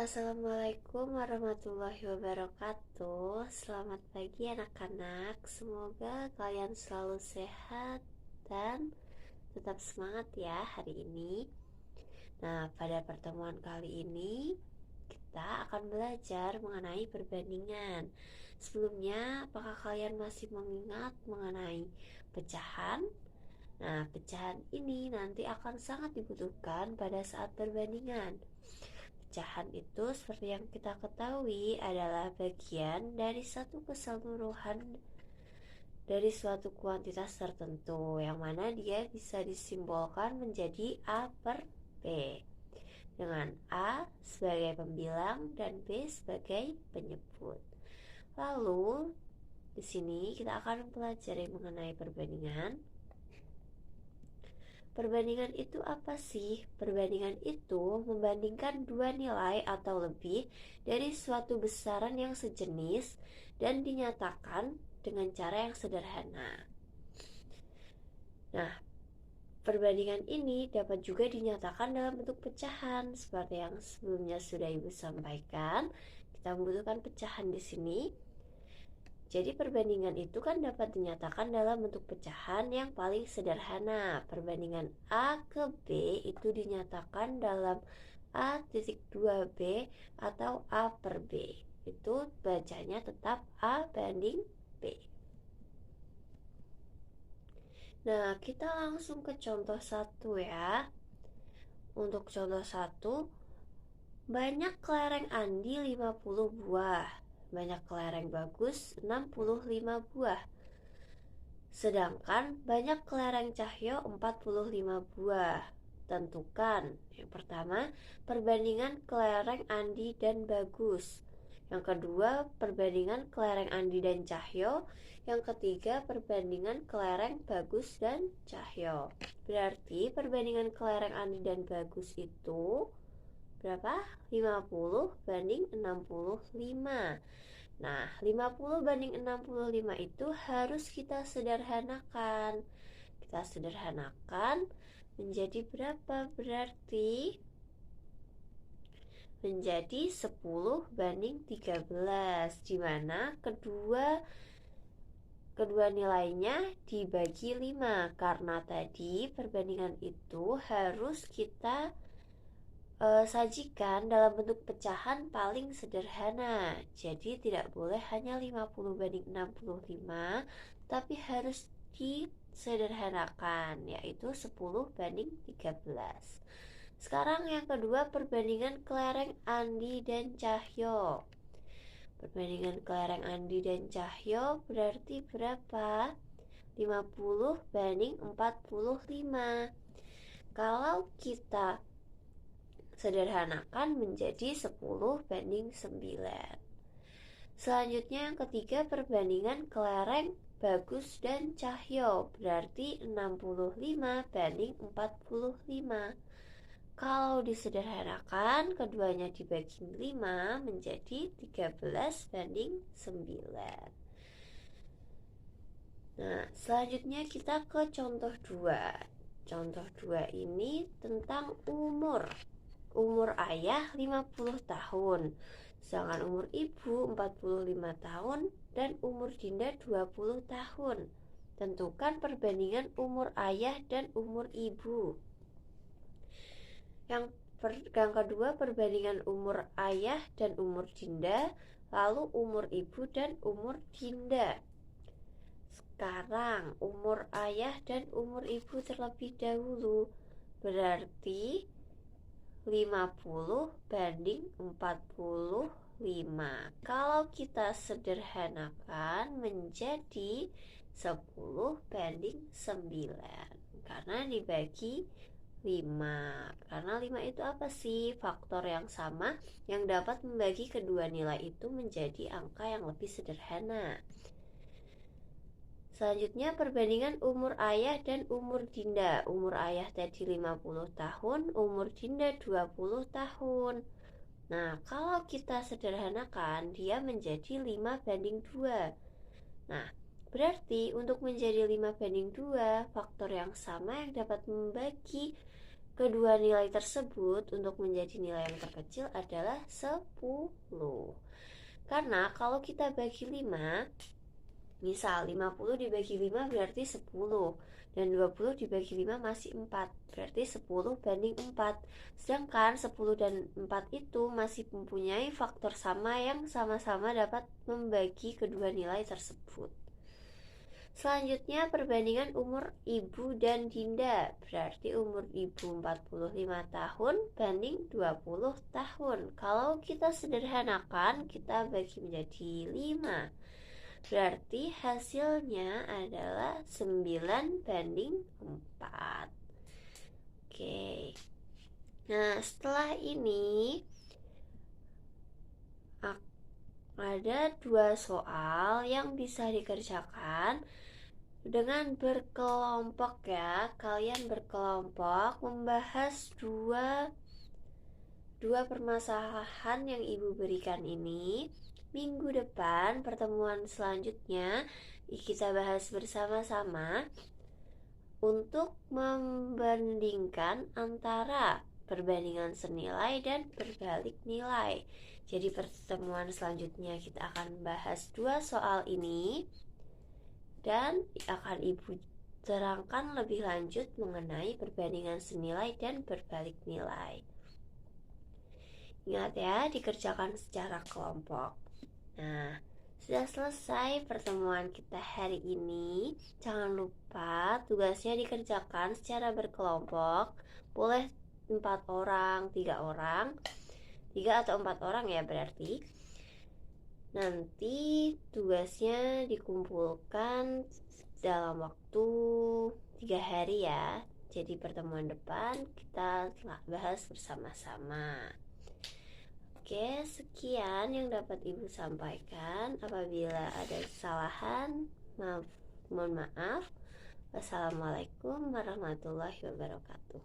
Assalamualaikum warahmatullahi wabarakatuh. Selamat pagi anak-anak. Semoga kalian selalu sehat dan tetap semangat ya hari ini. Nah, pada pertemuan kali ini kita akan belajar mengenai perbandingan. Sebelumnya, apakah kalian masih mengingat mengenai pecahan? Nah, pecahan ini nanti akan sangat dibutuhkan pada saat perbandingan. Pecahan itu seperti yang kita ketahui adalah bagian dari satu keseluruhan dari suatu kuantitas tertentu, yang mana dia bisa disimbolkan menjadi A per B, dengan A sebagai pembilang dan B sebagai penyebut. Lalu di sini kita akan mempelajari mengenai perbandingan. Perbandingan itu apa sih? Perbandingan itu membandingkan dua nilai atau lebih dari suatu besaran yang sejenis dan dinyatakan dengan cara yang sederhana. Nah, perbandingan ini dapat juga dinyatakan dalam bentuk pecahan seperti yang sebelumnya sudah Ibu sampaikan. Kita membutuhkan pecahan di sini. Jadi perbandingan itu kan dapat dinyatakan dalam bentuk pecahan yang paling sederhana. Perbandingan A ke B itu dinyatakan dalam A titik 2B atau A per B. Itu bacanya tetap A banding B. Nah, kita langsung ke contoh 1 ya. Untuk contoh 1, banyak kelereng Andi 50 buah. Banyak kelereng Bagus 65 buah. Sedangkan banyak kelereng Cahyo 45 buah. Tentukan. Yang pertama, perbandingan kelereng Andi dan Bagus. Yang kedua, perbandingan kelereng Andi dan Cahyo. Yang ketiga, perbandingan kelereng Bagus dan Cahyo. Berarti perbandingan kelereng Andi dan Bagus itu berapa? 50 banding 65. Nah, 50 banding 65 itu harus kita sederhanakan. Kita sederhanakan menjadi berapa? Berarti menjadi 10 banding 13, di mana kedua nilainya dibagi 5. Karena tadi perbandingan itu harus kita sajikan dalam bentuk pecahan paling sederhana. Jadi tidak boleh hanya 50 banding 65, tapi harus disederhanakan, yaitu 10 banding 13. Sekarang yang kedua, perbandingan kelereng Andi dan Cahyo. Perbandingan kelereng Andi dan Cahyo berarti berapa? 50 banding 45. Kalau kita sederhanakan menjadi 10 banding 9. Selanjutnya yang ketiga, perbandingan kelereng Bagus dan Cahyo berarti 65 banding 45. Kalau disederhanakan, keduanya dibagi 5 menjadi 13 banding 9. Nah, selanjutnya kita ke contoh 2. Contoh 2 ini tentang umur. Umur ayah 50 tahun, sedangkan umur ibu 45 tahun dan umur Dinda 20 tahun. Tentukan perbandingan umur ayah dan umur ibu. Yang kedua, perbandingan umur ayah dan umur Dinda, lalu umur ibu dan umur Dinda. Sekarang umur ayah dan umur ibu terlebih dahulu. Berarti 50 banding 45. Kalau kita sederhanakan menjadi 10 banding 9, karena dibagi 5. Karena 5 itu apa sih? Faktor yang sama yang dapat membagi kedua nilai itu menjadi angka yang lebih sederhana. Selanjutnya perbandingan umur ayah dan umur Dinda. Umur ayah tadi 50 tahun, umur Dinda 20 tahun. Nah, kalau kita sederhanakan, dia menjadi 5 banding 2. Nah, berarti untuk menjadi 5 banding 2, faktor yang sama yang dapat membagi kedua nilai tersebut untuk menjadi nilai yang terkecil adalah 10. Karena kalau kita bagi 5, misal 50 dibagi 5 berarti 10, dan 20 dibagi 5 masih 4, berarti 10 banding 4. Sedangkan 10 dan 4 itu masih mempunyai faktor sama yang sama-sama dapat membagi kedua nilai tersebut. Selanjutnya perbandingan umur Ibu dan Dinda. Berarti umur Ibu 45 tahun banding 20 tahun. Kalau kita sederhanakan, kita bagi menjadi 5. Berarti hasilnya adalah 9 banding 4. Oke. Nah, setelah ini ada 2 soal yang bisa dikerjakan dengan berkelompok ya. Kalian berkelompok membahas dua permasalahan yang Ibu berikan ini. Minggu depan pertemuan selanjutnya kita bahas bersama-sama untuk membandingkan antara perbandingan senilai dan berbalik nilai. Jadi pertemuan selanjutnya kita akan bahas 2 soal ini dan akan Ibu terangkan lebih lanjut mengenai perbandingan senilai dan berbalik nilai. Ingat ya, dikerjakan secara kelompok. Nah, sudah selesai pertemuan kita hari ini. Jangan lupa tugasnya dikerjakan secara berkelompok. Boleh 4 orang, 3 orang, 3 atau 4 orang ya berarti. Nanti tugasnya dikumpulkan dalam waktu 3 hari ya. Jadi pertemuan depan kita bahas bersama-sama. Oke, sekian yang dapat Ibu sampaikan. Apabila ada kesalahan, mohon maaf. Wassalamualaikum warahmatullahi wabarakatuh.